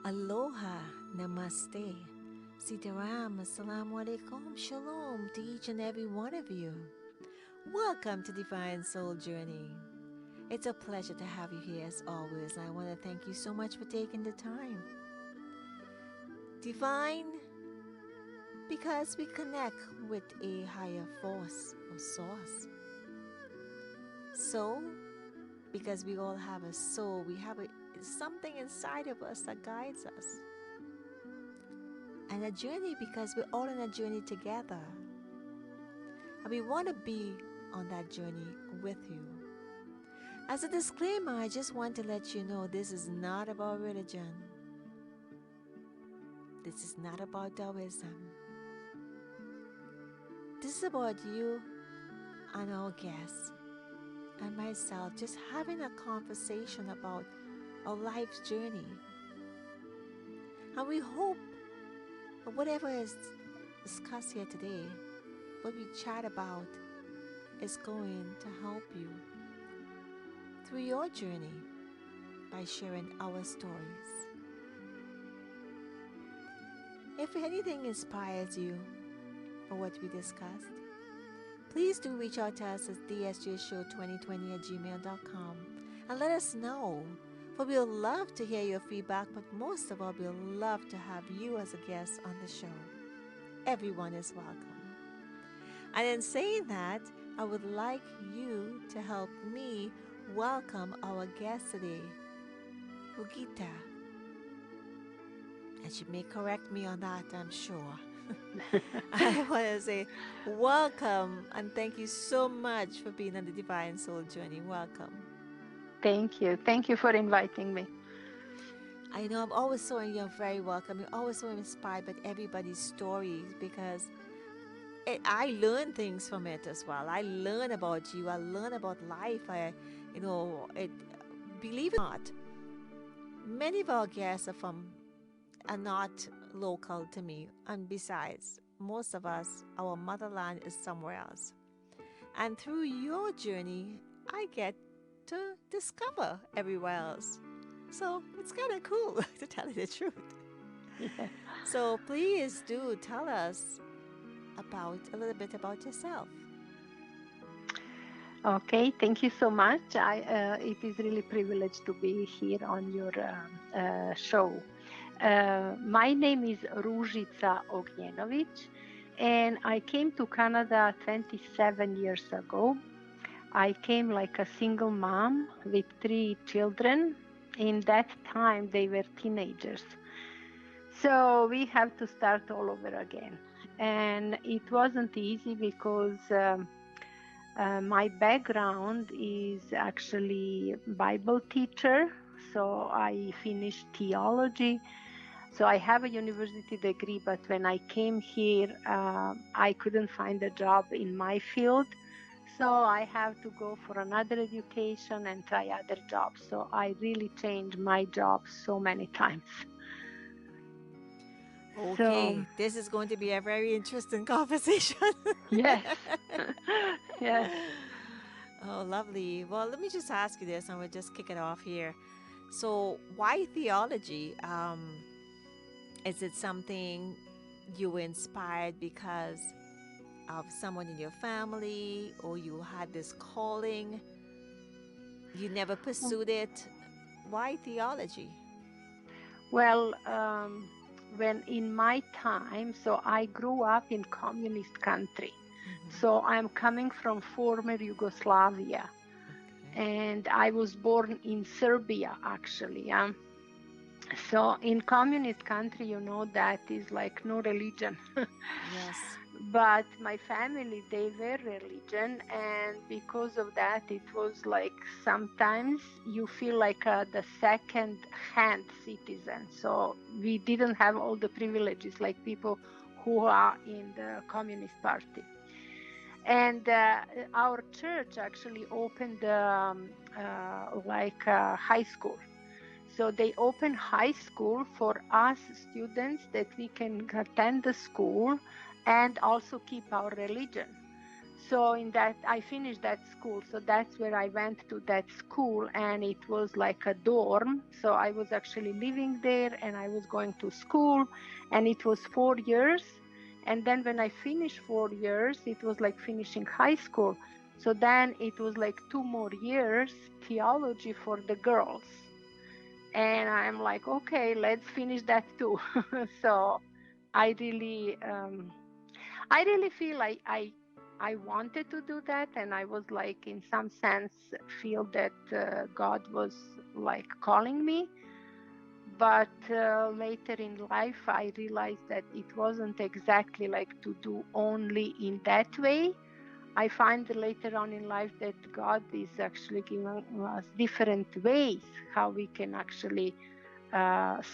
Aloha, namaste, sitaram, assalamu alaikum, shalom to each and every one of you. Welcome to Divine Soul Journey. It's a pleasure to have you here as always. I want to thank you so much for taking the time. Divine, because we connect with a higher force or source. Soul, because we all have a soul. We have something inside of us that guides us. And a journey, because we're all on a journey together. And we want to be on that journey with you. As a disclaimer, I just want to let you know this is not about religion. This is not about Taoism. This is about you and our guests and myself just having a conversation about our life's journey. And we hope that whatever is discussed here today, what we chat about, is going to help you through your journey by sharing our stories. If anything inspires you for what we discussed, please do reach out to us at dsjshow2020@gmail.com and let us know. For we'll love to hear your feedback, but most of all, we'll love to have you as a guest on the show. Everyone is welcome. And in saying that, I would like you to help me welcome our guest today, Ruzica. And she may correct me on that, I'm sure. I want to say welcome and thank you so much for being on the Divine Soul Journey. Welcome. Thank you. Thank you for inviting me. I know you're very welcome. You're always so inspired by everybody's stories because I learn things from it as well. I learn about you. I learn about life. Believe it or not, many of our guests are not local to me. And besides, most of us, our motherland is somewhere else. And through your journey, I get to discover everywhere else. So it's kind of cool to tell you the truth. Yeah. So please do tell us a little bit about yourself. Okay. Thank you so much. It is really privilege to be here on your show. My name is Ruzica Ognjenovic, and I came to Canada 27 years ago. I came like a single mom with 3 children. In that time, they were teenagers. So we have to start all over again. And it wasn't easy because my background is actually Bible teacher. So I finished theology. So I have a university degree, but when I came here, I couldn't find a job in my field. So I have to go for another education and try other jobs. So I really changed my job so many times. So Okay, this is going to be a very interesting conversation. yes, yes. Oh, lovely. Well, let me just ask you this, and we'll just kick it off here. So, why theology? Is it something you were inspired because of someone in your family, or you had this calling? You never pursued it. Why theology? Well, when in my time, so I grew up in communist country. Mm-hmm. So I'm coming from former Yugoslavia, Okay. and I was born in Serbia actually. So in communist country, that is like no religion. Yes. But my family, they were religion, and because of that, it was like sometimes you feel like the second hand citizen. So we didn't have all the privileges like people who are in the communist party. And our church actually opened high school. So they open high school for us students that we can attend the school and also keep our religion. So in that, I finished that school. So that's where I went to that school, and it was like a dorm. So I was actually living there, and I was going to school, and it was 4 years. And then when I finished 4 years, it was like finishing high school. So then it was like 2 more years theology for the girls. And I'm like, okay, let's finish that too. So I really, I really feel like I wanted to do that, and I was like, in some sense, feel that God was like calling me. But later in life, I realized that it wasn't exactly like to do only in that way. I find later on in life that God is actually giving us different ways how we can actually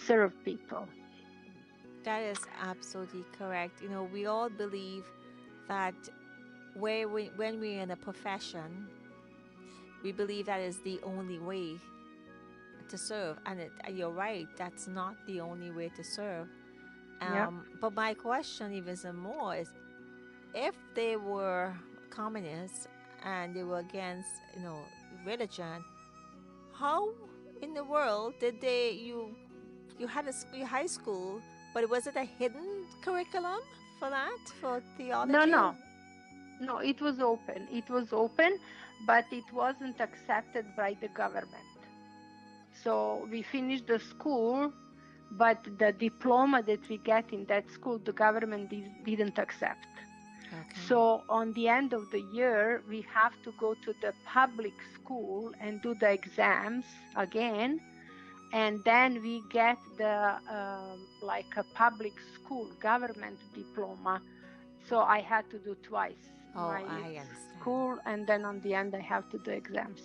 serve people. That is absolutely correct. We all believe that when we're in a profession, we believe that is the only way to serve. And you're right, that's not the only way to serve. Yeah. But my question, even some more, is if they were communists and they were against, religion, how in the world did you had your high school, but was it a hidden curriculum for that, for No, theology? no, no, it was open. It was open, but it wasn't accepted by the government. So we finished the school, but the diploma that we get in that school, the government didn't accept. Okay. So on the end of the year, we have to go to the public school and do the exams again. And then we get the like a public school government diploma. So I had to do twice Oh, my I understand. school, and then on the end I have to do exams.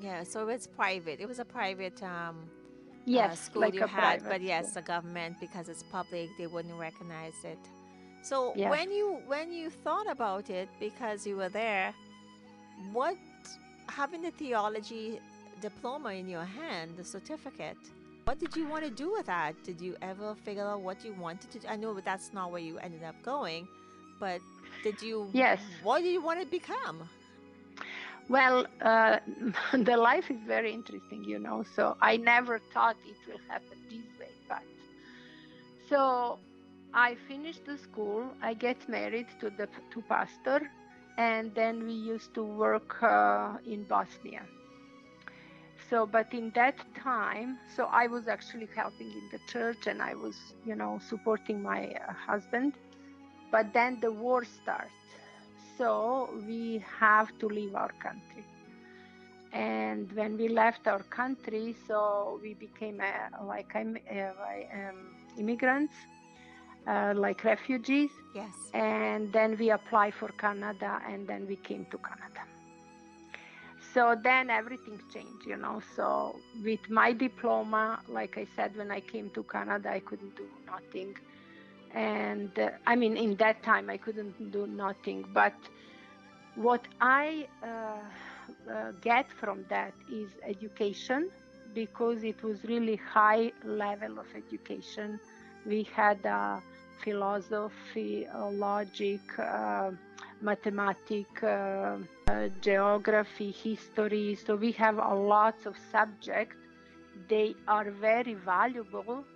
Yeah, so it's private. It was a private Yes, school like you a had, private but school. yes, the government, because it's public, they wouldn't recognize it. So Yes. when you thought about it, because you were there, what having the theology diploma in your hand, the certificate, what did you want to do with that? Did you ever figure out what you wanted to do? I know that's not where you ended up going, but Yes. what did you want to become? Well, the life is very interesting, So I never thought it will happen this way. But so I finished the school. I get married to pastor, and then we used to work in Bosnia. So, but in that time, so I was actually helping in the church, and I was, supporting my husband. But then the war starts, so we have to leave our country. And when we left our country, so we became immigrants, like refugees. Yes. And then we applied for Canada, and then we came to Canada. So then everything changed, So with my diploma, like I said, when I came to Canada, I couldn't do nothing. And I mean, in that time, I couldn't do nothing. But what I get from that is education, because it was really high level of education. We had philosophy, logic, mathematics, geography, history. So we have a lots of subjects. They are very valuable,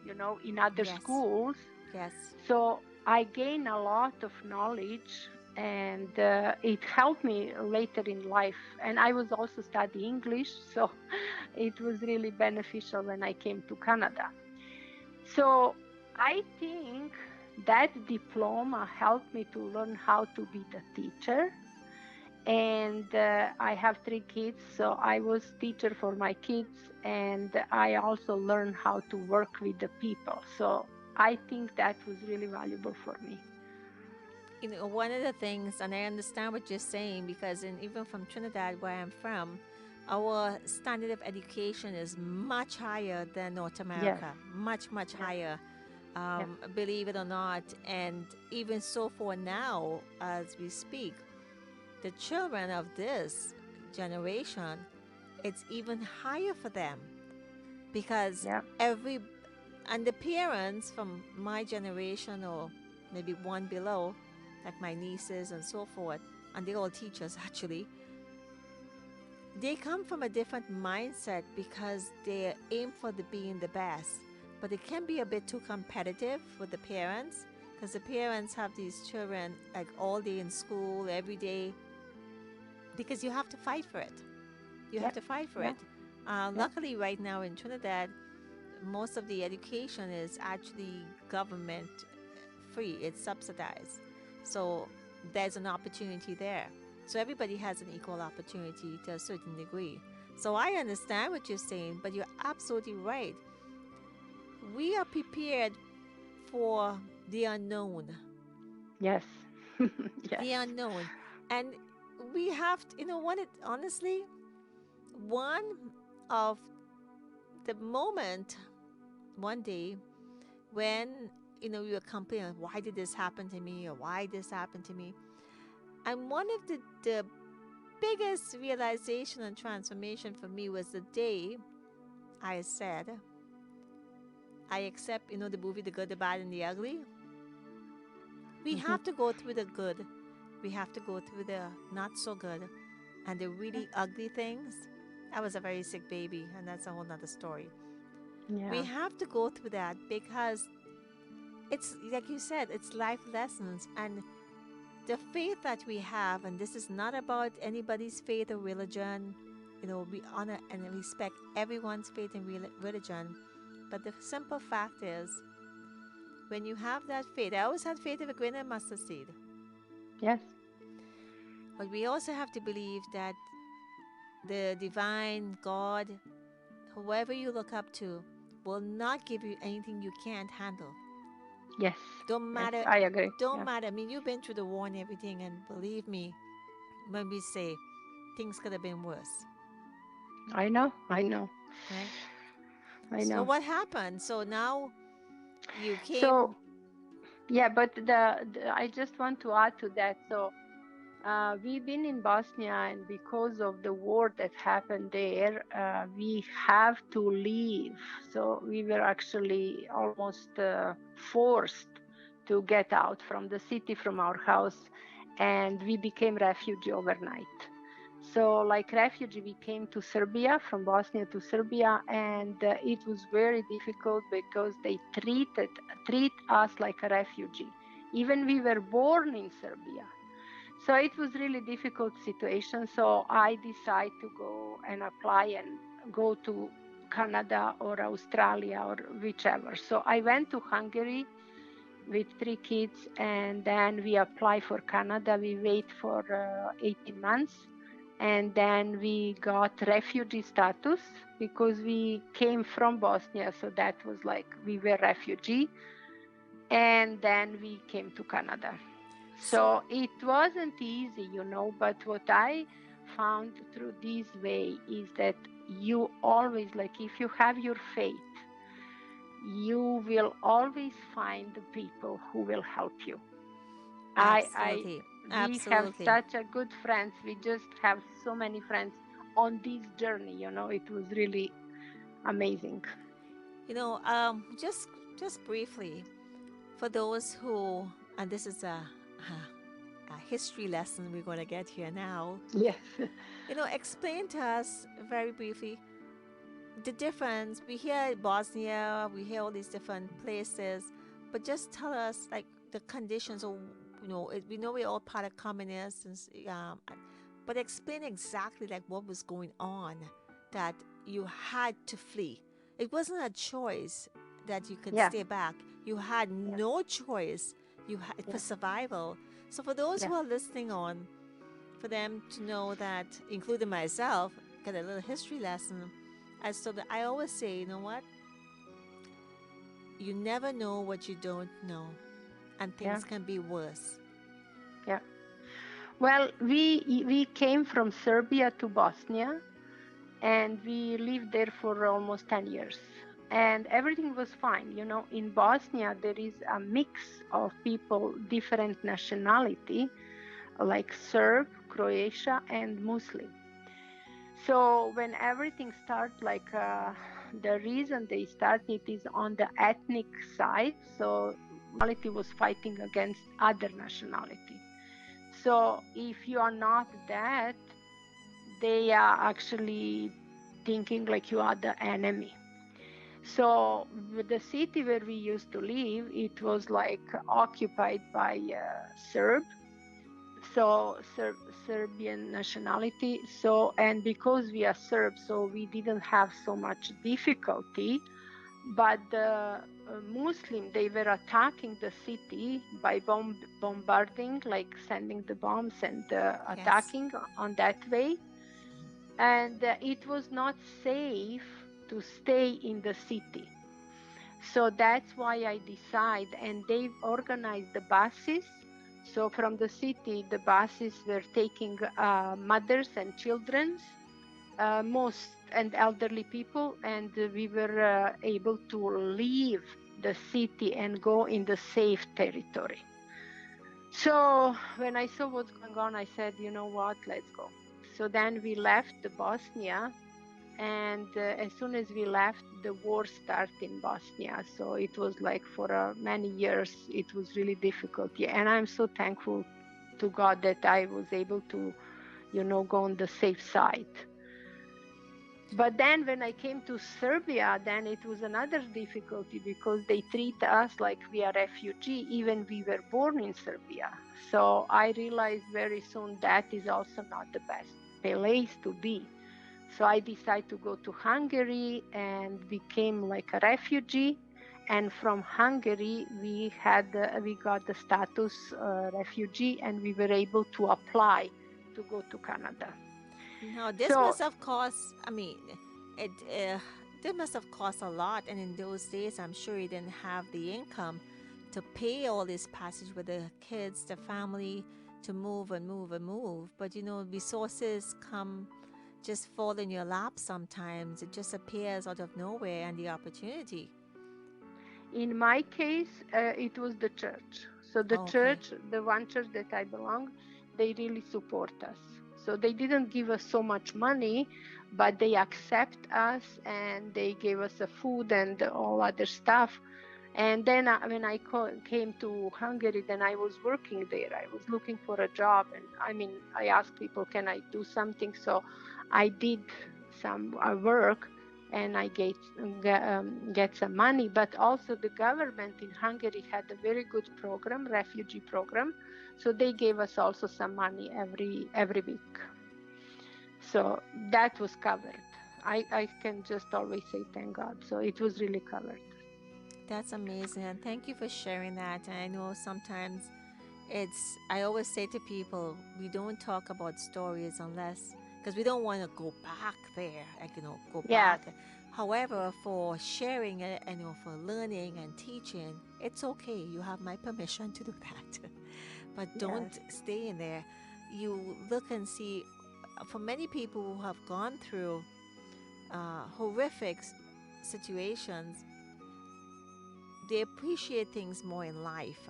in other Yes. schools. Yes. So I gain a lot of knowledge, and it helped me later in life. And I was also studying English, so it was really beneficial when I came to Canada. So I think that diploma helped me to learn how to be the teacher. And I have 3 kids, so I was teacher for my kids, and I also learned how to work with the people. So I think that was really valuable for me. One of the things, and I understand what you're saying, because even from Trinidad, where I'm from, our standard of education is much higher than North Yes. America, much, much Yeah. higher, Yeah. believe it or not. And even so, for now, as we speak, the children of this generation, it's even higher for them, because Yeah. every and the parents from my generation, or maybe one below, like my nieces and so forth, and they're all teachers actually, they come from a different mindset because they aim for the being the best. But it can be a bit too competitive with the parents because the parents have these children like all day in school, every day, because you have to fight for it. You Yeah. have to fight for Yeah. it. Yeah. Luckily, right now in Trinidad, most of the education is actually government free, it's subsidized. So there's an opportunity there. So everybody has an equal opportunity to a certain degree. So I understand what you're saying, but you're absolutely right. We are prepared for the unknown. Yes. Yes. The unknown. And we have to, you know what, it honestly, one of the moment one day when we were complaining, why did this happen to me or why this happened to me, and one of the biggest realization and transformation for me was the day I said, I accept, the movie The Good, the Bad, and the Ugly. We Mhm. have to go through the good. We have to go through the not so good and the really ugly things. I was a very sick baby, and that's a whole nother story. We Yeah. have to go through that because it's like you said, it's life lessons and the faith that we have, and this is not about anybody's faith or religion. We honor and respect everyone's faith and religion. But the simple fact is, when you have that faith, I always had faith of a grain of mustard seed. Yes. But we also have to believe that the divine God, whoever you look up to, will not give you anything you can't handle. Yes. Don't Yes. matter. I agree. Don't Yeah. matter. I mean, you've been through the war and everything, and believe me, when we say things could have been worse, I know. I know. right? I So know. what happened? So now you So came. yeah, but I just want to add to that. So we've been in Bosnia, and because of the war that happened there, we have to leave. So we were actually almost forced to get out from the city, from our house, and we became refugee overnight. So, like refugee, we came to Serbia, from Bosnia to Serbia, and it was very difficult because they treat us like a refugee. Even we were born in Serbia, so it was really difficult situation. So I decided to go and apply and go to Canada or Australia or whichever. So I went to Hungary with 3 kids, and then we apply for Canada. We wait for 18 months, and then we got refugee status because we came from Bosnia. So that was like we were refugee, and then we came to Canada. So So it wasn't easy, but what I found through this way is that you always, like, if you have your faith, you will always find the people who will help you. I absolutely, We have absolutely. such a good friends. We just have so many friends on this journey. It was really amazing. Just briefly for those who, and this is a history lesson we're going to get here now. Yes. Explain to us very briefly the difference. We hear Bosnia, we hear all these different places, but just tell us like the conditions of, we know we're all part of communists, but explain exactly like what was going on that you had to flee. It wasn't a choice that you could Yeah. stay back. You had Yeah. no choice. You had for Yeah. survival. So for those Yeah. who are listening on, for them to know that, including myself, get a little history lesson as to that. I always say, you know what? You never know what you don't know, and Yeah. things can be worse. Yeah. Well, we came from Serbia to Bosnia, and we lived there for almost 10 years. And everything was fine. In Bosnia, there is a mix of people, different nationality, like Serb, Croatia, and Muslim. So when everything starts, like the reason they started is on the ethnic side. So nationality was fighting against other nationality. So if you are not that, they are actually thinking like you are the enemy. So the city where we used to live, it was like occupied by Serb, so Serbian nationality. So, and because we are Serbs, so we didn't have so much difficulty. But the Muslim, they were attacking the city by bombarding, like sending the bombs and Yes. attacking on that way. And it was not safe to stay in the city. So that's why I decide, and they organized the buses. So from the city, the buses were taking mothers and children, most and elderly people, and we were able to leave the city and go in the safe territory. So when I saw what's going on, I said, you know what, let's go. So then we left the Bosnia, and as soon as we left, the war started in Bosnia. So it was like for many years it was really difficult. Yeah, and I'm so thankful to God that I was able to, go on the safe side. But then when I came to Serbia, then it was another difficulty because they treat us like we are refugee, even we were born in Serbia. So I realized very soon that is also not the best place to be. So I decided to go to Hungary and became like a refugee. And from Hungary, we got the status refugee, and we were able to apply to go to Canada. Now, this So must have cost, I mean, it, this must have cost a lot. And in those days, I'm sure you didn't have the income to pay all this passage with the kids, the family, to move and move and move. But resources come just fall in your lap sometimes. It just appears out of nowhere and the opportunity. in my case, it was the church. So the Okay. church, the one church that I belong, they really support us. So they didn't give us so much money, but they accept us and they gave us the food and all other stuff. And then when I came to Hungary, then I was working there. I was looking for a job, and I mean, I asked people, "Can I do something?" So I did some work, and I get some money. But also the government in Hungary had a very good program, refugee program, so they gave us also some money every week. So that was covered. I can just always say thank God. So it was really covered. That's amazing. And thank you for sharing that. And I know sometimes I always say to people, we don't talk about stories unless, because we don't want to go back there, like, go Yes, back. However, for sharing it and, for learning and teaching, it's okay. You have my permission to do that. But don't yes. stay in there. You look and see, for many people who have gone through horrific situations, they appreciate things more in life.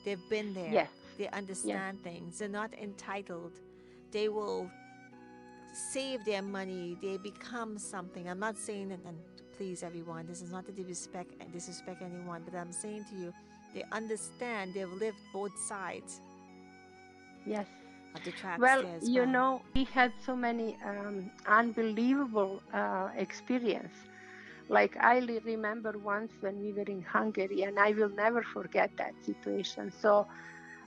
They've been there. Yes, They yes, understand things. They're not entitled. They will save their money. They become something. I'm not saying, and please, everyone, this is not to disrespect anyone, but I'm saying to you, they understand. They've lived both sides yes. of the tracks Well, there as well. we had so many unbelievable experience. Like remember once when we were in Hungary, and I will never forget that situation. So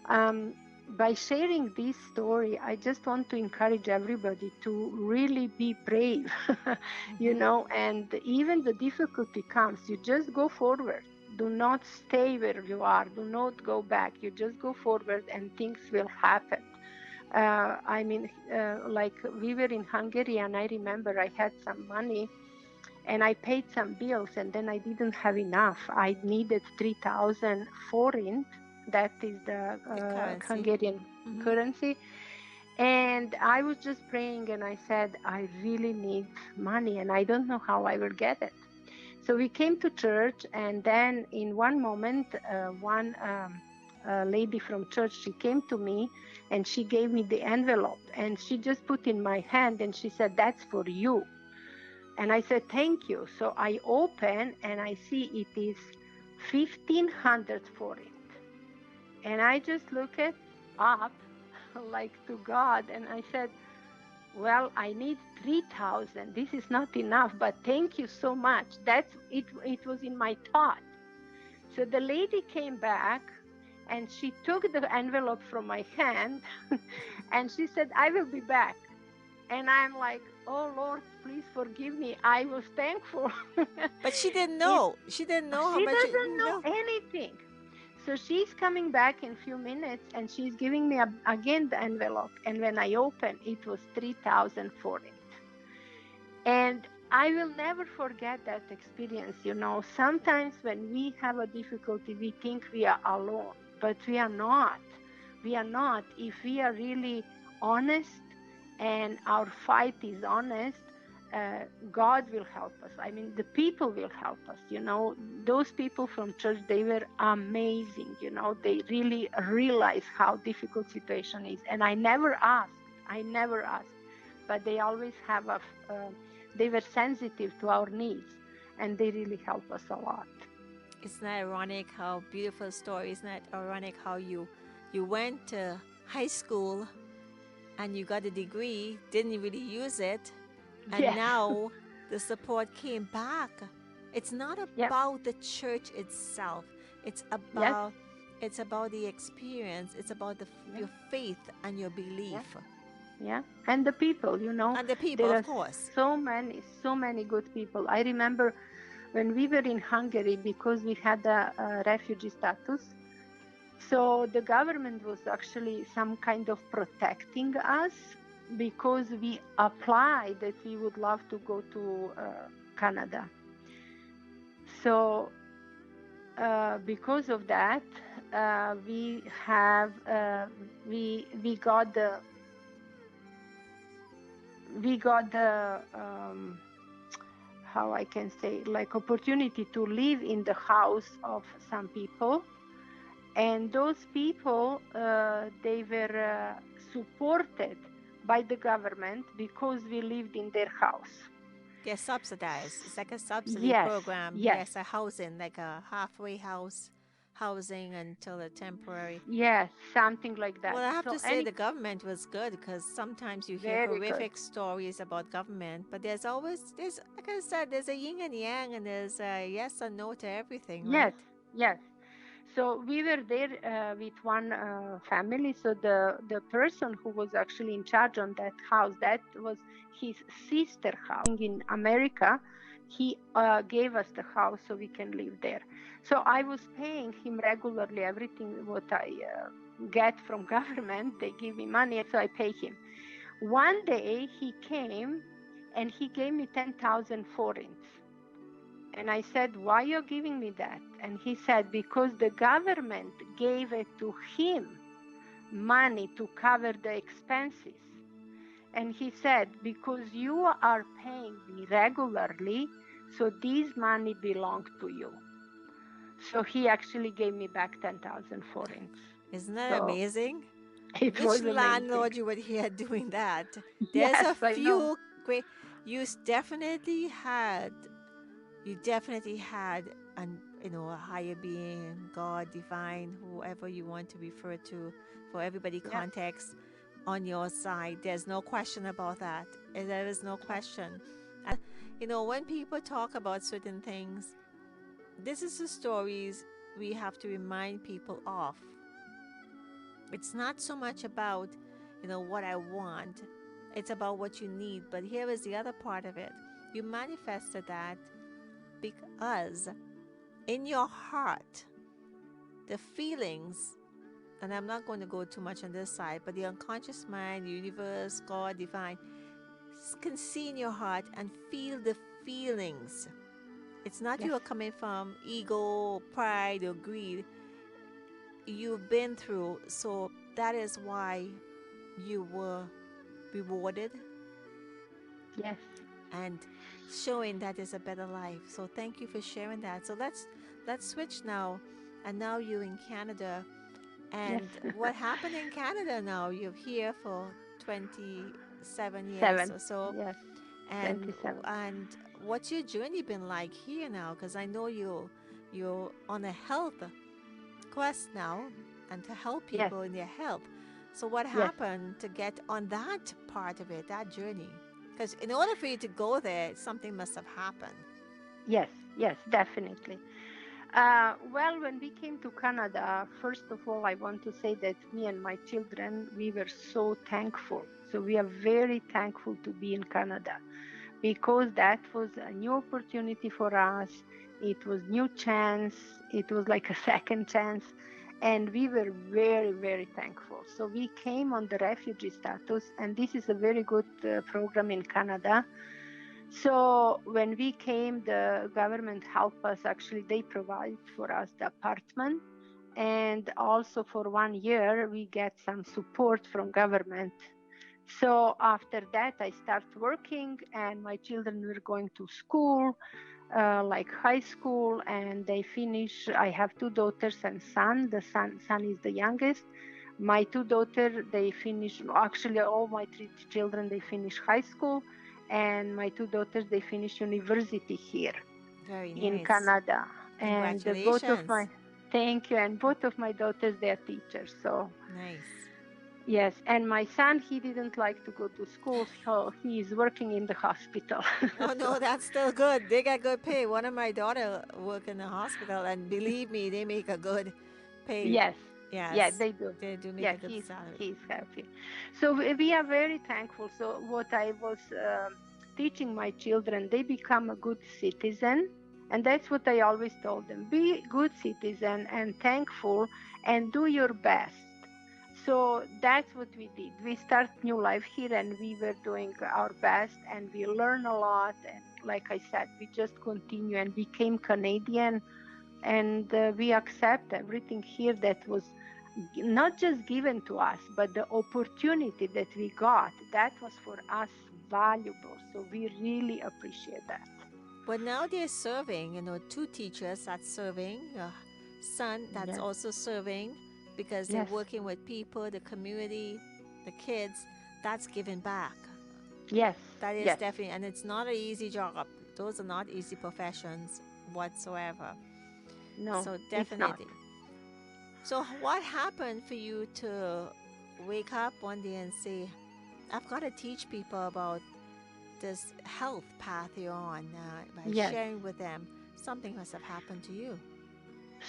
um, by sharing this story, I just want to encourage everybody to really be brave, Mm-hmm. and even the difficulty comes, you just go forward. Do not stay where you are. Do not go back. You just go forward and things will happen. Like we were in Hungary, and I remember I had some money and I paid some bills, and then I didn't have enough. I needed 3,000 forint. That is the The currency. Hungarian Mm-hmm. currency. And I was just praying, and I said, I really need money, and I don't know how I will get it. So we came to church, and then in one moment, one lady from church, she came to me and she gave me the envelope, and she just put in my hand and she said, "That's for you." And I said, "Thank you." So I open and I see it is 1,500 forint. And I just look it up like to God, and I said, well, I need 3,000. This is not enough, but thank you so much. That's it. It was in my thought. So the lady came back and she took the envelope from my hand and she said, I will be back. And I'm like, oh Lord, please forgive me. I was thankful. But she didn't it, know. She didn't know how she much it, doesn't know no. anything. So she's coming back in a few minutes and she's giving me again the envelope. And when I open, it was 3,000 forint. And I will never forget that experience. Sometimes when we have a difficulty, we think we are alone, but we are not. We are not. If we are really honest and our fight is honest, God will help us. I mean, the people will help us. Those people from church, they were amazing. They really realize how difficult situation is. And I never asked, but they always have they were sensitive to our needs, and they really help us a lot. Isn't that ironic how beautiful story? Isn't that ironic how you went to high school and you got a degree, didn't really use it, and Yes. now the support came back. It's not Yeah. about the church itself. It's Yes. about it's about the experience. It's about Yeah. your faith and your Yeah. belief. Yeah. And the people, And the people, there of are course. so many good people. I remember when we were in Hungary, because we had a refugee status. So the government was actually some kind of protecting us because we applied that we would love to go to Canada. So because of that, we have we got the how I can say, like, opportunity to live in the house of some people, and those people they were supported by the government because we lived in their house. They're subsidized. It's like a subsidy Yes, program. yes, Yes, a housing, like a halfway house housing until a temporary. yes, something like that. Well, I have So to say the government was good because sometimes you hear very good. horrific stories about government, but there's like I said, there's a yin and yang, and there's a yes and no to everything, Yes, right? yes. So we were there with one family. So the person who was actually in charge on that house, that was his sister house in America. He gave us the house so we can live there. So I was paying him regularly everything what I get from government. They give me money, so I pay him. One day he came and he gave me 10,000 forints. And I said, why are you giving me that? And he said, because the government gave it to him money to cover the expenses. And he said, because you are paying me regularly, so this money belonged to you. So he actually gave me back 10,000 forints. Isn't that So amazing? it Which was amazing. landlord you would hear doing that? There's Yes, a I know. few great. You definitely had. You definitely had an a higher being, God, divine, whoever you want to refer to, for everybody Yeah, context on your side. There's no question about that. There is no yeah, question. When people talk about certain things, this is the stories we have to remind people of. It's not so much about, what I want. It's about what you need. But here is the other part of it. You manifested that because in your heart, the feelings, and I'm not going to go too much on this side, but the unconscious mind, the universe, God, divine, can see in your heart and feel the feelings. It's not yes, you are coming from ego, pride, or greed. You've been through, so that is why you were rewarded yes, and showing that is a better life. So thank you for sharing that. So let's switch now. And now you're in Canada. yes. And what happened in Canada now? You're here for 27 years 7, or so. yes, And 27. and what's your journey been like here now? Because I know you're on a health quest now and to help Yes. people in their health. So what Yes, happened to get on that part of it, that journey? Because in order for you to go there, something must have happened. yes, yes, definitely. Well, when we came to Canada, first of all, I want to say that me and my children, we were so thankful. So we are very thankful to be in Canada because that was a new opportunity for us. It was new chance. It was like a second chance. And we were very, very thankful. So we came on the refugee status, and this is a very good program in Canada. So when we came, the government helped us. Actually, they provide for us the apartment, and also for 1 year we get some support from government. So after that, I start working, and my children were going to school, like high school, and they finish. I have two daughters and son. The son is the youngest. My two daughters, they finish. Actually, all my three children, they finish high school, and my two daughters, they finish university here Very in nice. Canada. And both of Congratulations. my, thank you, and both of my daughters, they are teachers. So Nice. yes, and my son, he didn't like to go to school, so he is working in the hospital. Oh So no, that's still good. They get good pay. One of my daughter work in the hospital, and believe me, they make a good pay. yes, yeah, Yes, they do. they do make Yeah, a good salary. he's happy. So we are very thankful. So what I was teaching my children, they become a good citizen, and that's what I always told them: be good citizen and thankful, and do your best. So that's what we did. We start new life here, and we were doing our best, and we learn a lot. And like I said, we just continue and became Canadian, and we accept everything here that was not just given to us, but the opportunity that we got, that was for us valuable. So we really appreciate that. But now they're serving, two teachers that's serving, your son that's Yes, also serving because they're yes, working with people, the community, the kids. That's giving back. yes, That is yes. definitely, and it's not an easy job. Those are not easy professions whatsoever. No, So it's not. definitely. So what happened for you to wake up one day and say, I've got to teach people about this health path you're on by Yes. sharing with them? Something must have happened to you.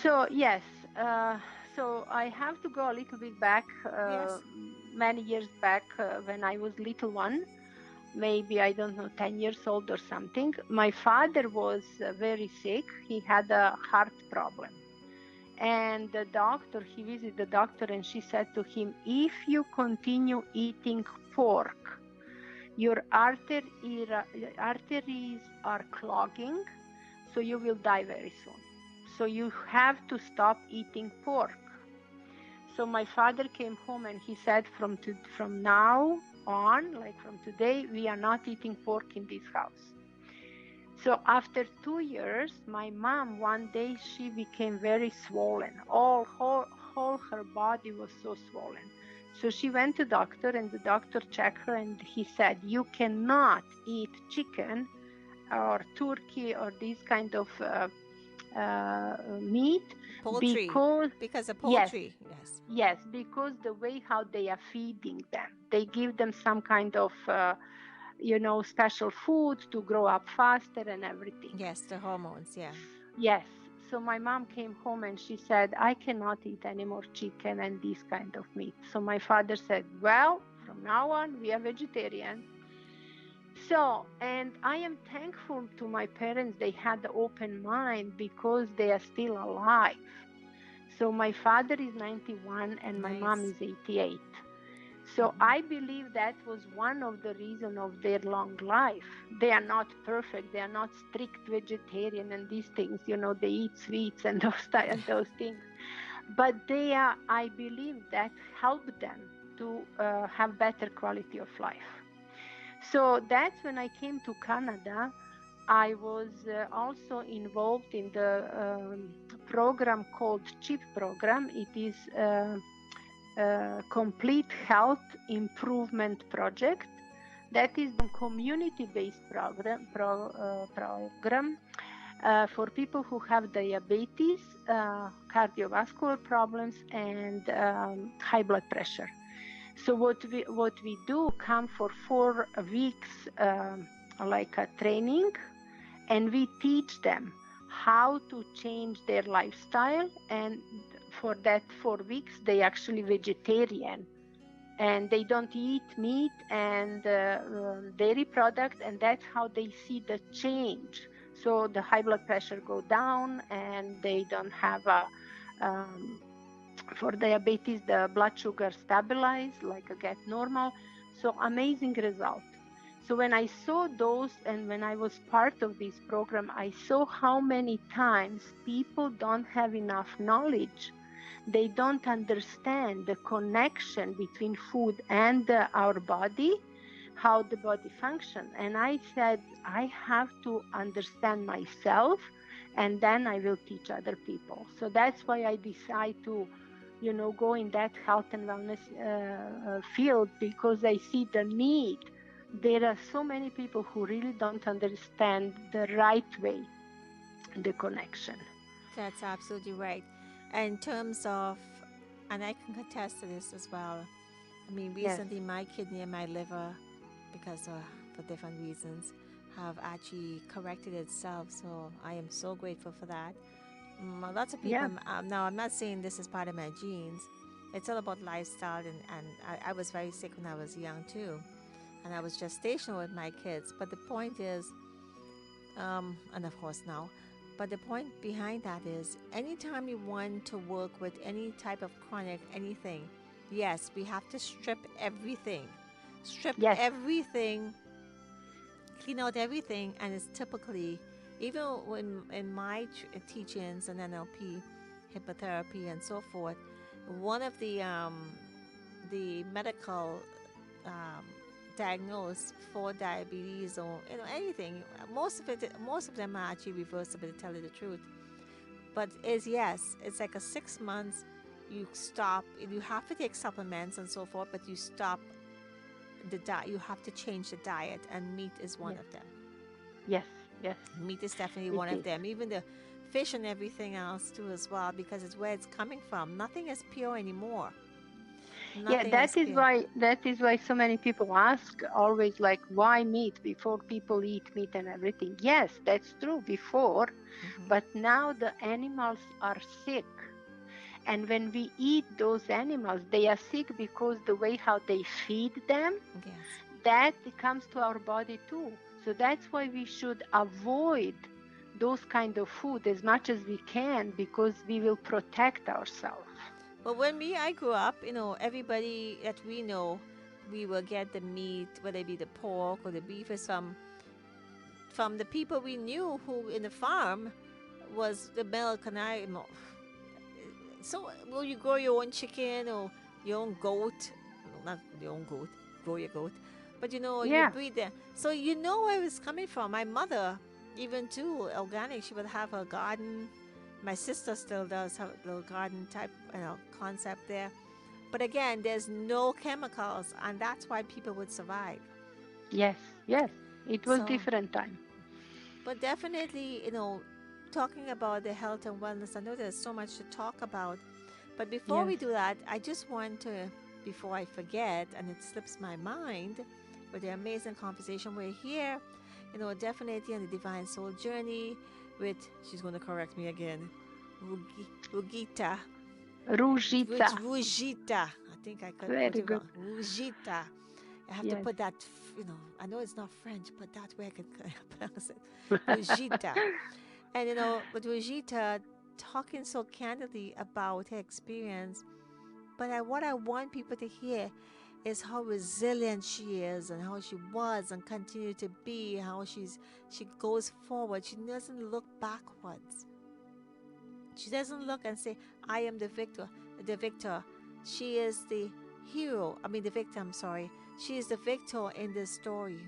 So, yes, uh, so I have to go a little bit back, Yes. many years back when I was little one, maybe, I don't know, 10 years old or something. My father was very sick. He had a heart problem. And the doctor, he visited the doctor, and she said to him, if you continue eating pork, your arteries are clogging, so you will die very soon. So you have to stop eating pork. So my father came home and he said, from now on, like from today, we are not eating pork in this house. So after 2 years, my mom, one day, she became very swollen. Whole her body was so swollen. So she went to doctor, and the doctor checked her, and he said, you cannot eat chicken or turkey or this kind of meat Poultry. because, Because of yes, poultry. Yes. yes, because the way how they are feeding them, they give them some kind of special food to grow up faster and everything. Yes, the hormones. Yeah. Yes. So my mom came home and she said, I cannot eat any more chicken and this kind of meat. So my father said, well, from now on, we are vegetarian. So, and I am thankful to my parents. They had the open mind because they are still alive. So my father is 91 and my mom Nice. is 88. So I believe that was one of the reasons of their long life. They are not perfect. They are not strict vegetarian and these things. They eat sweets and those things. But they are. I believe that helped them to have better quality of life. So that's when I came to Canada. I was also involved in the program called CHIP program. It is complete health improvement project. That is the community-based program for people who have diabetes, cardiovascular problems, and high blood pressure. So what we do, come for 4 weeks, like a training, and we teach them how to change their lifestyle. And for that 4 weeks, they actually vegetarian, and they don't eat meat and dairy product, and that's how they see the change. So the high blood pressure go down, and they don't have a um, for diabetes, the blood sugar stabilize, like get normal. So amazing result. So when I saw those, and when I was part of this program, I saw how many times people don't have enough knowledge. They don't understand the connection between food and our body, how the body function. And I said, I have to understand myself, and then I will teach other people. So that's why I decide to, go in that health and wellness field, because I see the need. There are so many people who really don't understand the right way, the connection. That's absolutely right. And in terms of, and I can contest to this as well. I mean, Yes. recently my kidney and my liver, because for different reasons, have actually corrected itself. So I am so grateful for that. Lots of people, Yeah. now I'm not saying this is part of my genes. It's all about lifestyle, and I was very sick when I was young too. And I was gestational with my kids. But the point is, and of course now, but the point behind that is anytime you want to work with any type of chronic anything, yes, we have to strip Yes. everything, clean out everything, and it's typically, even when in my teachings and NLP, hypnotherapy, and so forth, one of the medical um, diagnosed for diabetes or anything, most of them are actually reversible, to tell you the truth. But is yes, it's like a 6 months. You stop. You have to take supplements and so forth, but you stop the diet. You have to change the diet, and meat is one Yes. of them. Yes. Yes. Meat is definitely It one of is. them. Even the fish and everything else too, as well, because it's where it's coming from. Nothing is pure anymore. Yeah, Nothing that is is pure. why so many people ask always, like, why meat before people eat meat and everything. Yes, that's true before, Hmm. but now the animals are sick. And when we eat those animals, they are sick because the way how they feed them, Yes. that comes to our body too. So that's why we should avoid those kind of food as much as we can, because we will protect ourselves. But when I grew up, everybody that we know, we will get the meat, whether it be the pork or the beef, is from the people we knew who in the farm was the milk. And so will you grow your own chicken or your own goat? No, not your own goat, grow your goat, but you Yeah. breed them. So you know where it's coming from. My mother, even too organic, she would have her garden. My sister still does have a little garden type, concept there. But again, there's no chemicals, and that's why people would survive. Yes. Yes. It was So, different time. but definitely, talking about the health and wellness, I know there's so much to talk about. But before Yes. we do that, I just want to, before I forget and it slips my mind, with the amazing conversation we're here, definitely on the divine soul journey with, she's going to correct me again, Rugita. Ruzica. Rujita. I think I could put Very it good. wrong. Rujita. I have to Yes. put that, I know it's not French, but that way I could pronounce it. Rujita. And, with Rujita talking so candidly about her experience, but what I want people to hear is how resilient she is, and how she was and continue to be, how she goes forward. She doesn't look backwards. She doesn't look and say, I am the victor. The victor. She is the hero. I mean, the victim, sorry. She is the victor in this story.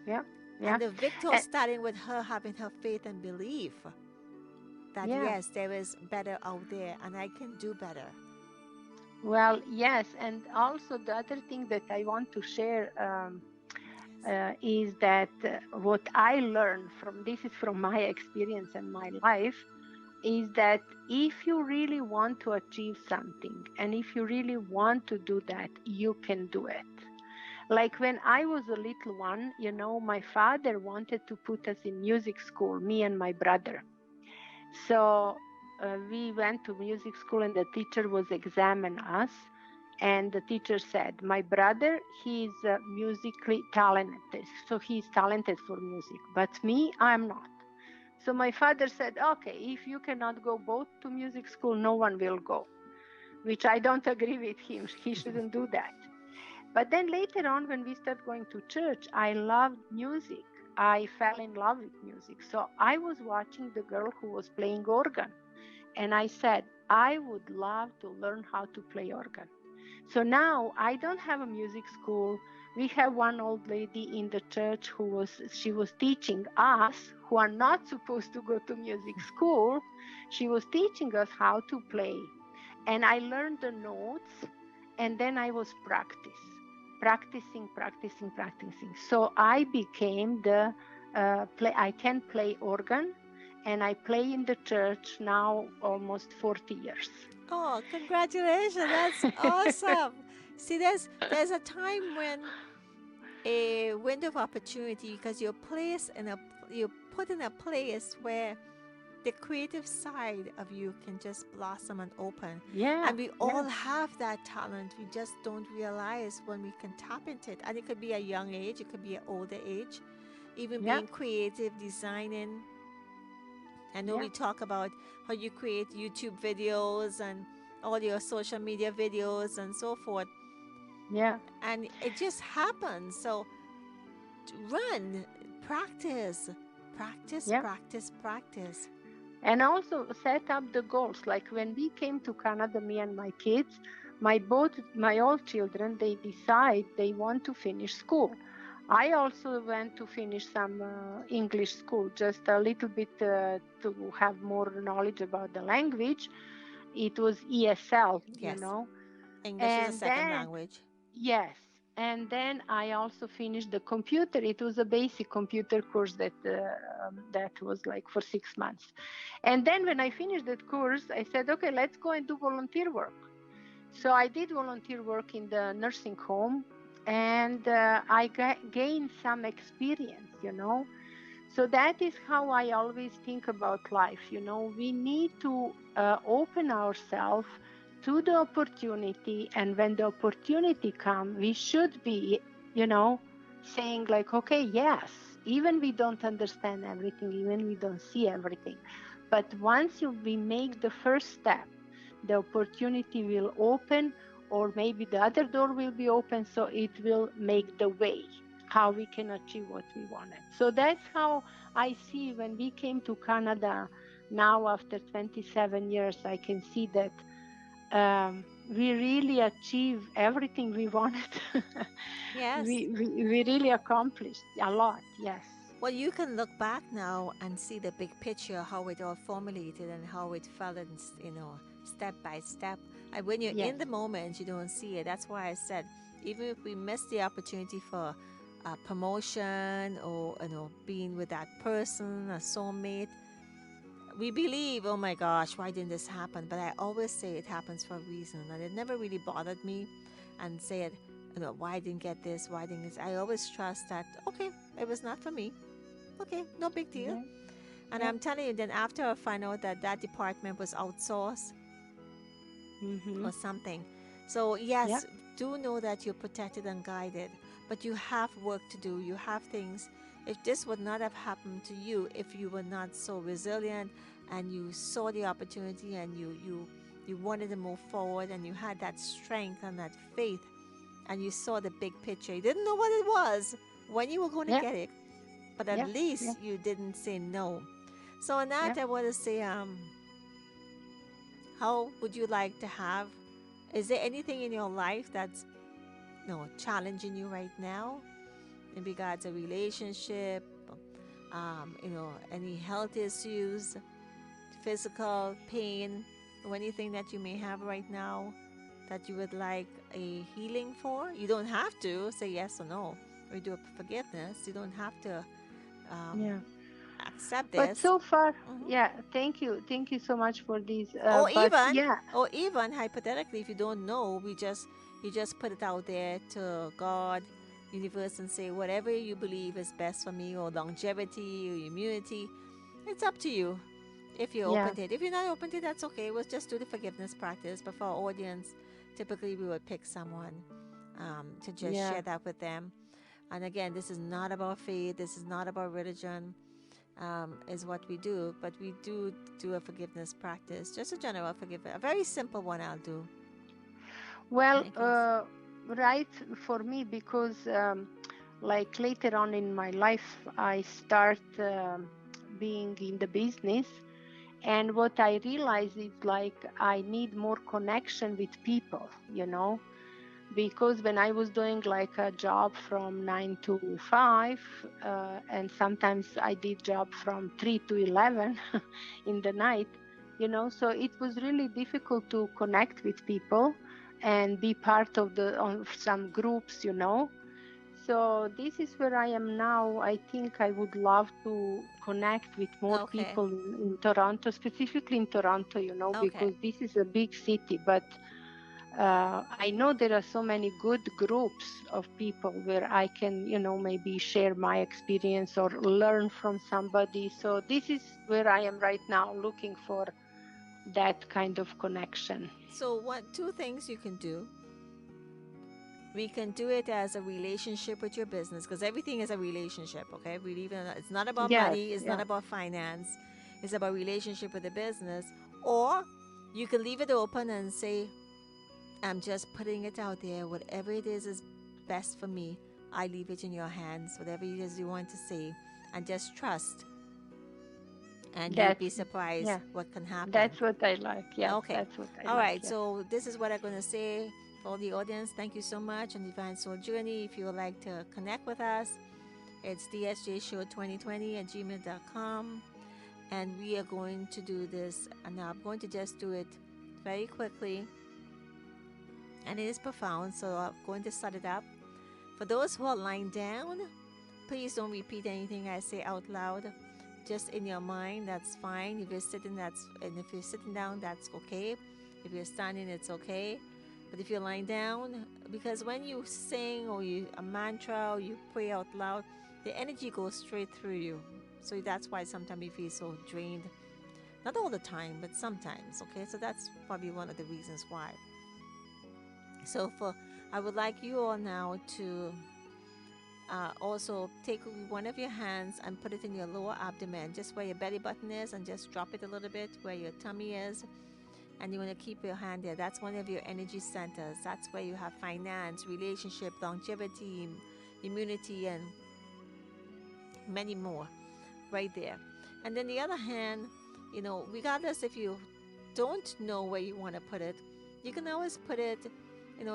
Yeah. Yeah. And the victor And, starting with her having her faith and belief that, yeah. yes, there is better out there and I can do better. Well, yes. And also the other thing that I want to share Yes. is that what I learned from this is from my experience and my life. is that if you really want to achieve something and if you really want to do that, you can do it. Like when I was a little one, my father wanted to put us in music school, me and my brother. So we went to music school and the teacher was examining us. And the teacher said, my brother, he's musically talented. So he's talented for music. But me, I'm not. So my father said, okay, if you cannot go both to music school, no one will go, which I don't agree with him. He shouldn't do that. But then later on, when we started going to church, I loved music. I fell in love with music. So I was watching the girl who was playing organ. And I said, I would love to learn how to play organ. So now I don't have a music school. We have one old lady in the church she was teaching us who are not supposed to go to music school. She was teaching us how to play. And I learned the notes and then I was practicing. So I became I can play organ and I play in the church now almost 40 years. Oh, congratulations. That's awesome. See, there's a time when a window of opportunity because you're put in a place where the creative side of you can just blossom and open. Yeah, And we yeah, all have that talent. We just don't realize when we can tap into it. And it could be a young age, it could be an older age, even yeah, being creative, designing. I know yeah, we talk about how you create YouTube videos and all your social media videos and so forth. yeah, And it just happens. So run, practice, practice, yeah. practice, practice. And also set up the goals. Like when we came to Canada, me and my kids, my old children, they decide they want to finish school. I also went to finish some English school, just a little bit to have more knowledge about the language. It was ESL. Yes, English is a And second then, language. yes, and then I also finished the computer. It was a basic computer course that was like for 6 months. And then when I finished that course, I said, okay, let's go and do volunteer work. So I did volunteer work in the nursing home, and I gained some experience. So that is how I always think about life. We need to open ourselves to the opportunity. And when the opportunity comes, we should be, you know, saying like, okay, yes, even we don't understand everything, even we don't see everything. But once we make the first step, the opportunity will open, or maybe the other door will be open. So it will make the way how we can achieve what we wanted. So that's how I see when we came to Canada now after 27 years, I can see that we really achieved everything we wanted. Yes. we really accomplished a lot, yes. Well, you can look back now and see the big picture, how it all formulated and how it fell in, step by step. And when you're Yes, in the moment, you don't see it. That's why I said, even if we miss the opportunity for a promotion or being with that person, a soulmate, we believe, oh my gosh, why didn't this happen? But I always say it happens for a reason, and it never really bothered me, and said, why didn't get this? Why didn't this? I always trust that. Okay, it was not for me. Okay, no big deal. yeah, And yeah, I'm telling you, then after I find out that that department was outsourced mm-hmm, or something. So, yeah, yes, do know that you're protected and guided, but you have work to do. You have things. If this would not have happened to you, if you were not so resilient and you saw the opportunity and you wanted to move forward and you had that strength and that faith and you saw the big picture, you didn't know what it was, when you were going to yeah, get it, but at yeah, yeah, least you didn't say no. So, on yeah. that, I want to say, how would you like to have? Is there anything in your life that's challenging you right now in regards to relationship, any health issues, physical pain, or anything that you may have right now that you would like a healing for? You don't have to say yes or no. We do forgiveness. You don't have to. Um, Yeah. accept But this. so far, Hmm. yeah, thank you so much for this. Or But even, yeah, or even hypothetically, if you don't know, you just put it out there to God, universe, and say whatever you believe is best for me, or longevity, or immunity. It's up to you. If you're yeah, open to it, if you're not open to it, that's okay. We'll just do the forgiveness practice. But for our audience, typically we would pick someone to just yeah. share that with them. And again, this is not about faith. This is not about religion. Is what we do, but we do a forgiveness practice, just a general forgiveness, a very simple one I'll do Well, in case. right for me because like later on in my life, I start being in the business, and what I realize is like I need more connection with people, because when I was doing like a job from 9 to 5, and sometimes I did job from 3 to 11 in the night, so it was really difficult to connect with people and be part of some groups, So this is where I am now. I think I would love to connect with more Okay. people in Toronto, specifically in Toronto, Okay. because this is a big city, but I know there are so many good groups of people where I can, maybe share my experience or learn from somebody. So this is where I am right now, looking for that kind of connection. So what two things you can do? We can do it as a relationship with your business, because everything is a relationship. Okay, we leave it, it's not about Yes, money, it's not yeah, about finance, it's about relationship with the business. Or you can leave it open and say, I'm just putting it out there. Whatever it is best for me. I leave it in your hands. Whatever it is you want to say, and just trust. And you'll that's, be surprised yeah, what can happen. that's what I like. Yes, Okay. that's what I All like. right. Yes. So this is what I'm going to say for the audience. Thank you so much on Divine Soul Journey. If you would like to connect with us, it's dsjshow2020 at gmail.com. And we are going to do this. And now I'm going to just do it very quickly. And it is profound. So I'm going to set it up. For those who are lying down, please don't repeat anything I say out loud. Just in your mind, that's fine. If you're sitting, if you're sitting down, that's okay. If you're standing, it's okay. But if you're lying down, because when you sing or you a mantra or you pray out loud, the energy goes straight through you. So that's why sometimes you feel so drained. Not all the time, but sometimes. Okay, so that's probably one of the reasons why. So I would like you all now to also take one of your hands and put it in your lower abdomen, just where your belly button is, and just drop it a little bit where your tummy is. And you want to keep your hand there. That's one of your energy centers. That's where you have finance, relationship, longevity, immunity, and many more right there. And then the other hand, regardless if you don't know where you want to put it, you can always put it,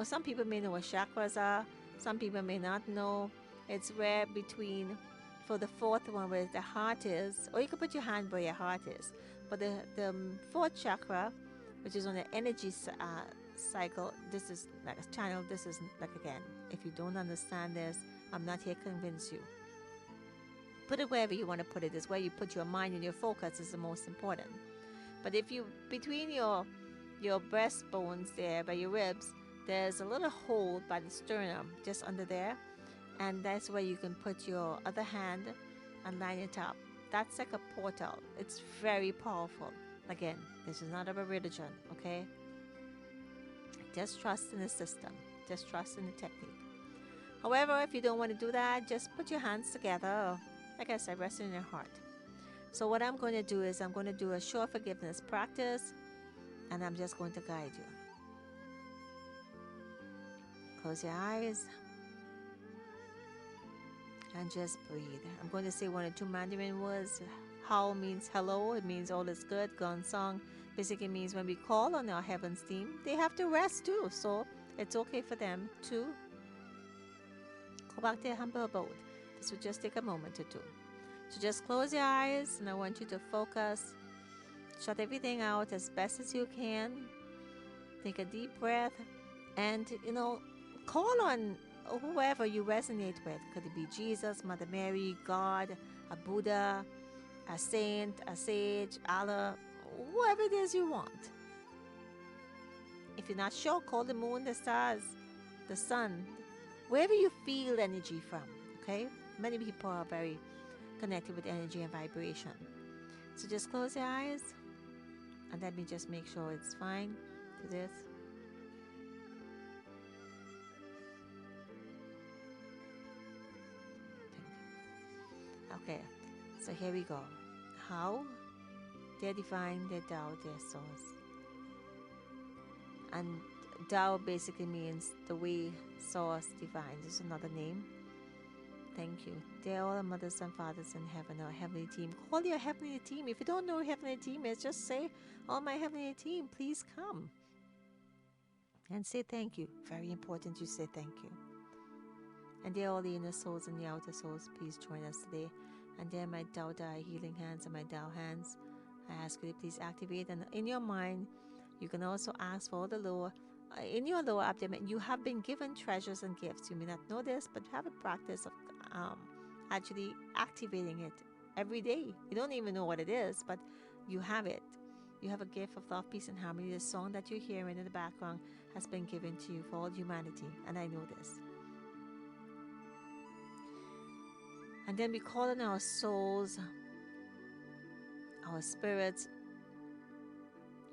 some people may know what chakras are, some people may not know. It's where between, for the fourth one where the heart is, or you can put your hand where your heart is. But the fourth chakra, which is on the energy cycle, this is like a channel, this is like, again, if you don't understand this, I'm not here to convince you. Put it wherever you want to put it. Is where you put your mind and your focus is the most important. But if you, between your breastbones there by your ribs, there's a little hole by the sternum just under there, and that's where you can put your other hand and line it up. That's like a portal. It's very powerful. Again, this is not about religion, okay? Just trust in the system. Just trust in the technique. However, if you don't want to do that, just put your hands together. Like I said, rest in your heart. So what I'm going to do is I'm going to do a short forgiveness practice, and I'm just going to guide you. Close your eyes and just breathe. I'm going to say one or two Mandarin words. Hao means hello. It means all is good. Gong song basically means when we call on our heaven's team, they have to rest too. So it's okay for them to go back to their humble abode. This will just take a moment or two. So just close your eyes, and I want you to focus. Shut everything out as best as you can. Take a deep breath, and call on whoever you resonate with. Could it be Jesus, Mother Mary, God, a Buddha, a saint, a sage, Allah, whoever it is you want. If you're not sure, call the moon, the stars, the sun, wherever you feel energy from. Okay? Many people are very connected with energy and vibration. So just close your eyes and let me just make sure it's fine to this. Okay, so here we go. How? Their divine, their Tao, their source. And Tao basically means the way, source, divine. This is another name. Thank you. They're all mothers and fathers in heaven, our heavenly team. Call your heavenly team. If you don't know who heavenly team is, just say, "Oh, my heavenly team, please come." And say thank you. Very important you say thank you. And they're all the inner souls and the outer souls. Please join us today. And they're my Tao Dai healing hands and my Tao hands. I ask you to please activate. And in your mind, you can also ask for the lower. In your lower abdomen, you have been given treasures and gifts. You may not know this, but have a practice of actually activating it every day. You don't even know what it is, but you have it. You have a gift of love, peace, and harmony. The song that you're hearing in the background has been given to you for all humanity, and I know this. And then we call on our souls, our spirits.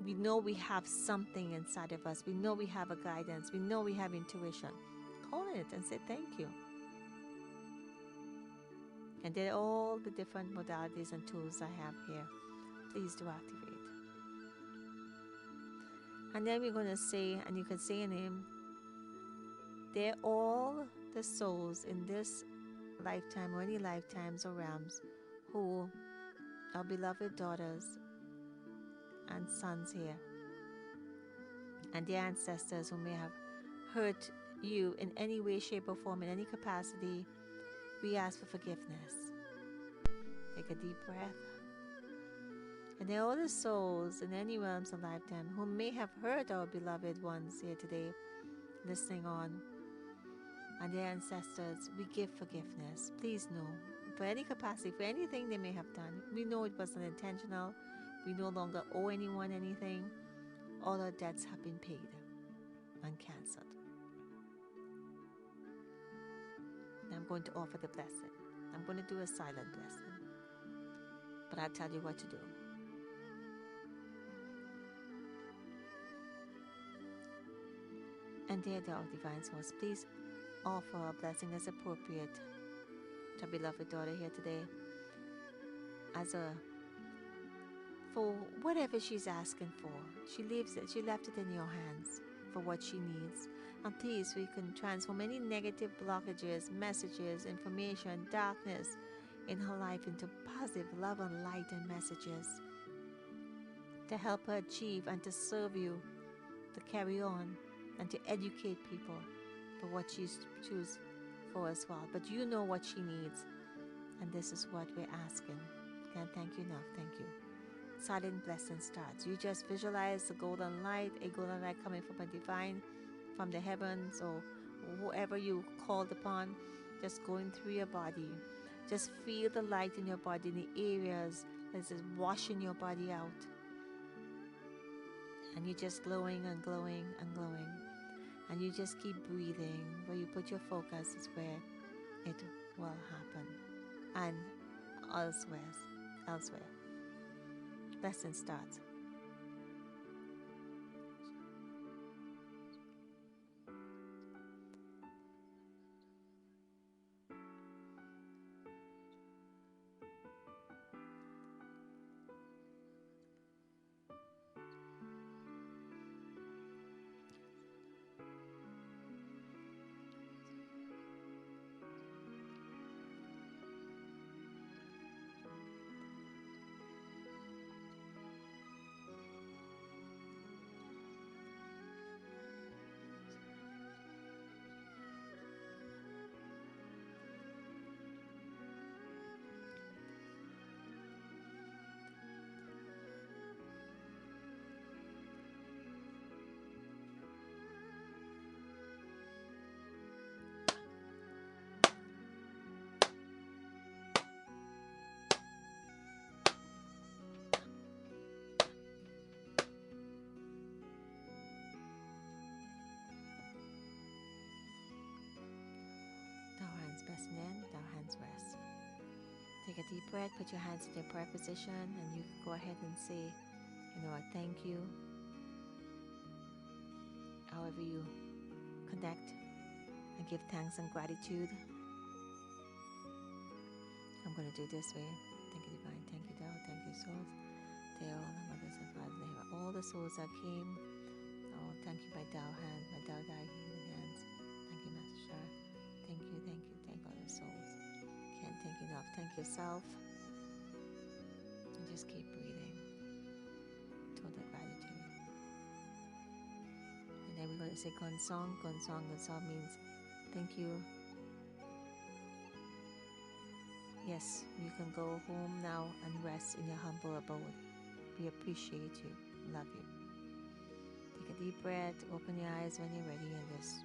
We know we have something inside of us. We know we have a guidance. We know we have intuition. Call on it and say thank you. And then all the different modalities and tools I have here, please do activate. And then we're going to say, and you can say a name, they're all the souls in this lifetime or any lifetimes or realms who are beloved daughters and sons here, and their ancestors who may have hurt you in any way, shape, or form, in any capacity. We ask for forgiveness. Take a deep breath. And there are all the souls in any realms of lifetime who may have hurt our beloved ones here today, listening on, and their ancestors. We give forgiveness. Please know, for any capacity, for anything they may have done, we know it wasn't intentional. We no longer owe anyone anything. All our debts have been paid and cancelled. And I'm going to offer the blessing. I'm going to do a silent blessing, but I'll tell you what to do. And dear divine source, please offer a blessing as appropriate to our beloved daughter here today, for whatever she's asking for. She leaves it. She left it in your hands for what she needs. And please, we can transform any negative blockages, messages, information, darkness in her life into positive love and light and messages to help her achieve and to serve you, to carry on and to educate people for what she's choose for as well. But you know what she needs, and this is what we're asking. Can't thank you enough. Thank you. Silent blessing starts. You just visualize the golden light, a golden light coming from a divine, from the heavens, or whoever you called upon, just going through your body. Just feel the light in your body, in the areas that's just washing your body out. And you're just glowing and glowing and glowing. And you just keep breathing. Where you put your focus is where it will happen. And elsewhere. Lesson starts. hands rest. Take a deep breath, put your hands in your prayer position, and you can go ahead and say, you know what, thank you. However you connect and give thanks and gratitude. I'm going to do this way. Thank you, Divine. Thank you, Tao. Thank you, souls. They all the mothers and fathers. They have all the souls that came. Oh, thank you, my Tao hand, my Tao Dai healing hands. Thank you, Master Shah. Thank you, thank you, thank all the souls. Can't thank enough. Thank yourself. And just keep breathing. Total gratitude. And then we're going to say Gonsong. Gonsong. Gonsong means thank you. Yes, you can go home now and rest in your humble abode. We appreciate you. Love you. Take a deep breath. Open your eyes when you're ready and just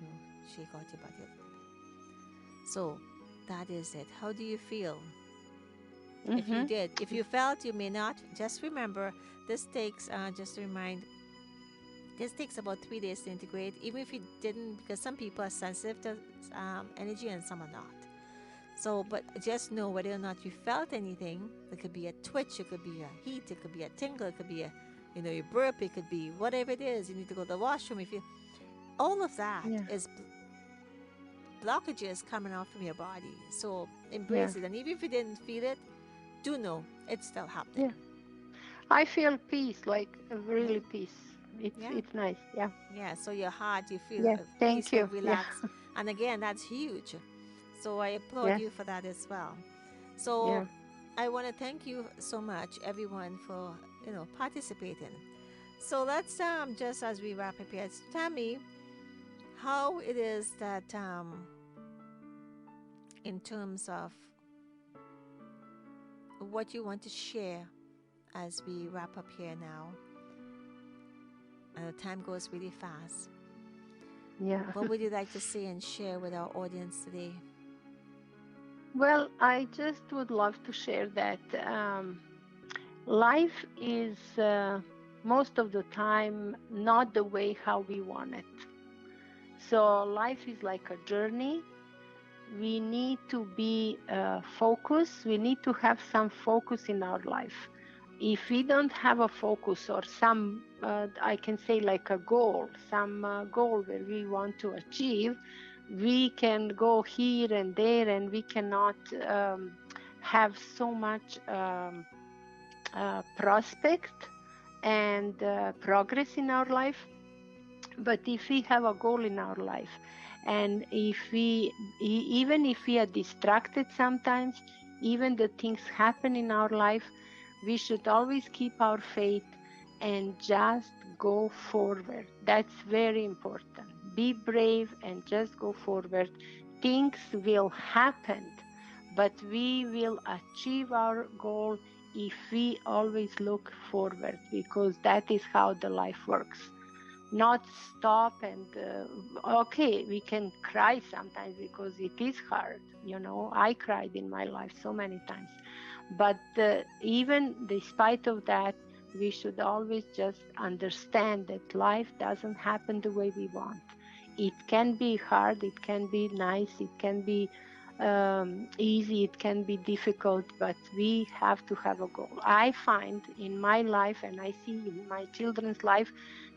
shake out your body a little bit. So, that is it. How do you feel? If you did, if you felt you may not, just remember this takes, just to remind, this takes about 3 days to integrate, even if you didn't, because some people are sensitive to energy and some are not. So, but just know whether or not you felt anything. It could be a twitch, it could be a heat, it could be a tingle, it could be a, you burp, it could be whatever it is. You need to go to the washroom. If you, all of that is blockages coming out from your body. So embrace it. And even if you didn't feel it, do know it's still happening. Yeah. I feel peace, like really peace. It's nice. Yeah. Yeah. So your heart, you feel Thank peaceful, you. relaxed. And again, that's huge. So I applaud you for that as well. So I want to thank you so much, everyone, for participating. So let's just as we wrap up here, tell me how it is that in terms of what you want to share as we wrap up here now. And the time goes really fast. Yeah. What would you like to say and share with our audience today? Well, I just would love to share that life is most of the time not the way how we want it. So life is like a journey. We need to be focused. We need to have some focus in our life. If we don't have a focus or some, I can say like a goal, some goal where we want to achieve, we can go here and there and we cannot have so much prospect and progress in our life. But if we have a goal in our life, and if we, even if we are distracted sometimes, even the things happen in our life, we should always keep our faith and just go forward. That's very important. Be brave and just go forward. Things will happen, but we will achieve our goal if we always look forward, because that is how the life works. Not stop and okay, we can cry sometimes because it is hard. I cried in my life so many times, but even despite of that, we should always just understand that life doesn't happen the way we want. It can be hard, it can be nice, it can be easy, it can be difficult, but we have to have a goal. I find in my life, and I see in my children's life,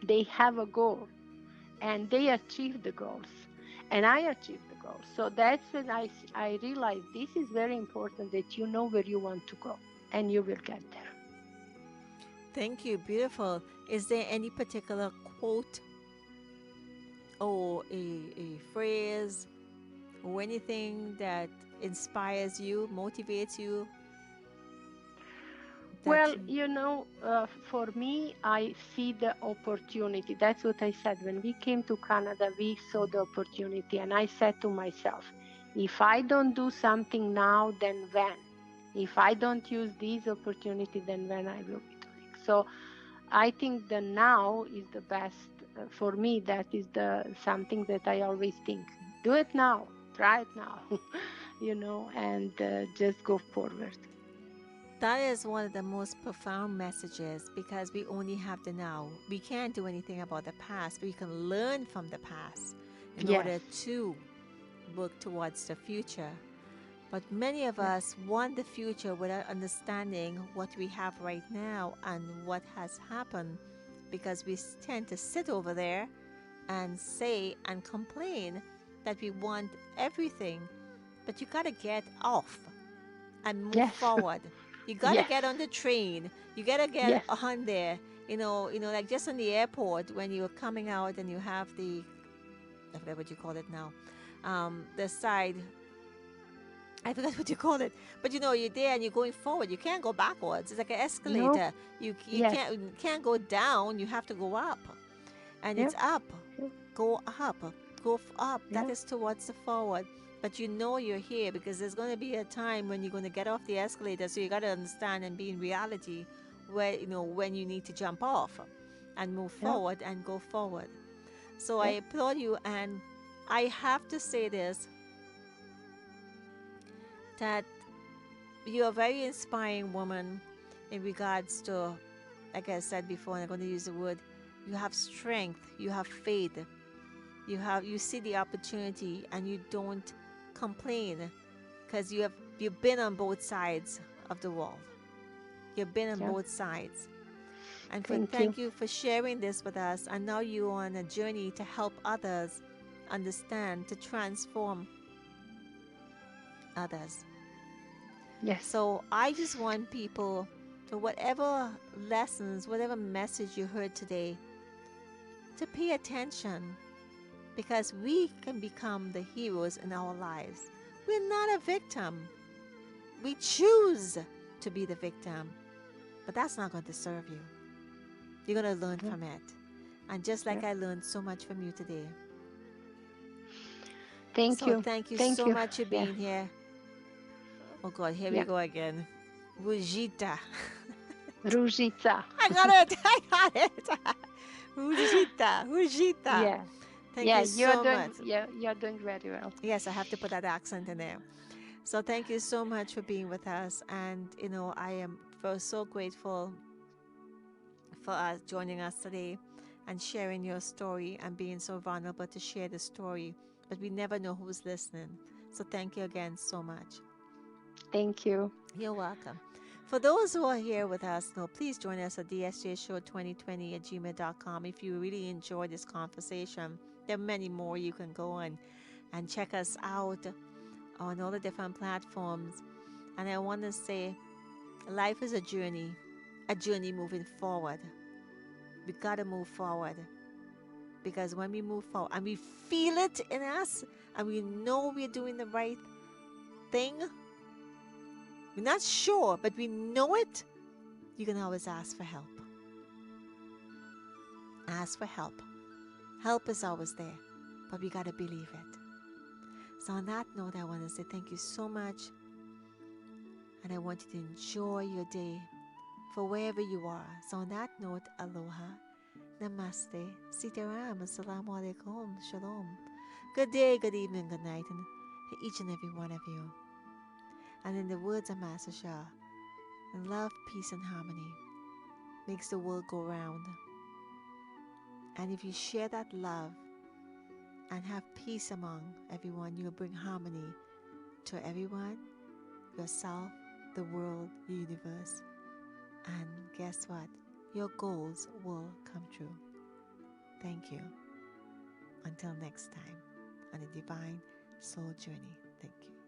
they have a goal and they achieve the goals, and I achieved the goals. So that's when I realized this is very important, that you know where you want to go and you will get there. Thank you. Beautiful. Is there any particular quote or a phrase or anything that inspires you, motivates you? Well, for me, I see the opportunity. That's what I said. When we came to Canada, we saw the opportunity. And I said to myself, if I don't do something now, then when? If I don't use this opportunity, then when I will be doing? So I think the now is the best. For me, that is something that I always think. Do it now. Try it now, and just go forward. That is one of the most profound messages, because we only have the now. We can't do anything about the past. We can learn from the past in order to work towards the future. But many of Yeah. us want the future without understanding what we have right now and what has happened because we tend to sit over there and say and complain that we want everything. But you got to get off and move Yes. forward. You got to Yes. get on the train. You got to get Yes. on there. Like just in the airport when you're coming out and you have I forget what you call it now, the side I forgot what you call it, but you're there and you're going forward. You can't go backwards. It's like an No. escalator. You Yes. can't go down. You have to go up, and Yeah. it's up, Yeah. go up, up. That Yeah. is towards the forward. But you're here because there's going to be a time when you're going to get off the escalator. So you got to understand and be in reality where when you need to jump off, and move Yeah. forward and go forward. So I Yeah. applaud you, and I have to say this that you're a very inspiring woman in regards to, like I said before, and I'm going to use the word, you have strength, you have faith, you see the opportunity, and you don't complain because you've been on both sides of the wall. You've been on Yeah. both sides. And Thank you. thank you for sharing this with us. And now you're on a journey to help others understand, to transform others. Yes. So I just want people to, whatever lessons, whatever message you heard today, to pay attention because we can become the heroes in our lives. We're not a victim. We choose to be the victim, but that's not going to serve you. You're going to learn Yeah. from it. And just Yeah. like I learned so much from you today. Thank So you. thank you Thank so you. much for Yeah. being here. Oh God, here we Yeah. go again. Rujita. Ruzica. I got it. I got it. Rujita. Rujita. Yeah. Thank Yeah. you so much. You're doing very well. Yes, I have to put that accent in there. So thank you so much for being with us. And, I am so grateful for us joining us today and sharing your story and being so vulnerable to share the story. But we never know who's listening. So thank you again so much. Thank you. You're welcome. For those who are here with us, please join us at dsjshow2020@gmail.com. If you really enjoyed this conversation, there are many more you can go on and check us out on all the different platforms. And I want to say, life is a journey moving forward. We got to move forward because when we move forward and we feel it in us and we know we're doing the right thing, we're not sure, but we know it, you can always ask for help. Ask for help. Help is always there, but we got to believe it. So on that note, I want to say thank you so much. And I want you to enjoy your day for wherever you are. So on that note, aloha, namaste, sitaram, assalamu alaikum, shalom. Good day, good evening, good night, and to each and every one of you. And in the words of Master Shah, love, peace, and harmony makes the world go round. And if you share that love and have peace among everyone, you'll bring harmony to everyone, yourself, the world, the universe. And guess what? Your goals will come true. Thank you. Until next time on a divine soul journey. Thank you.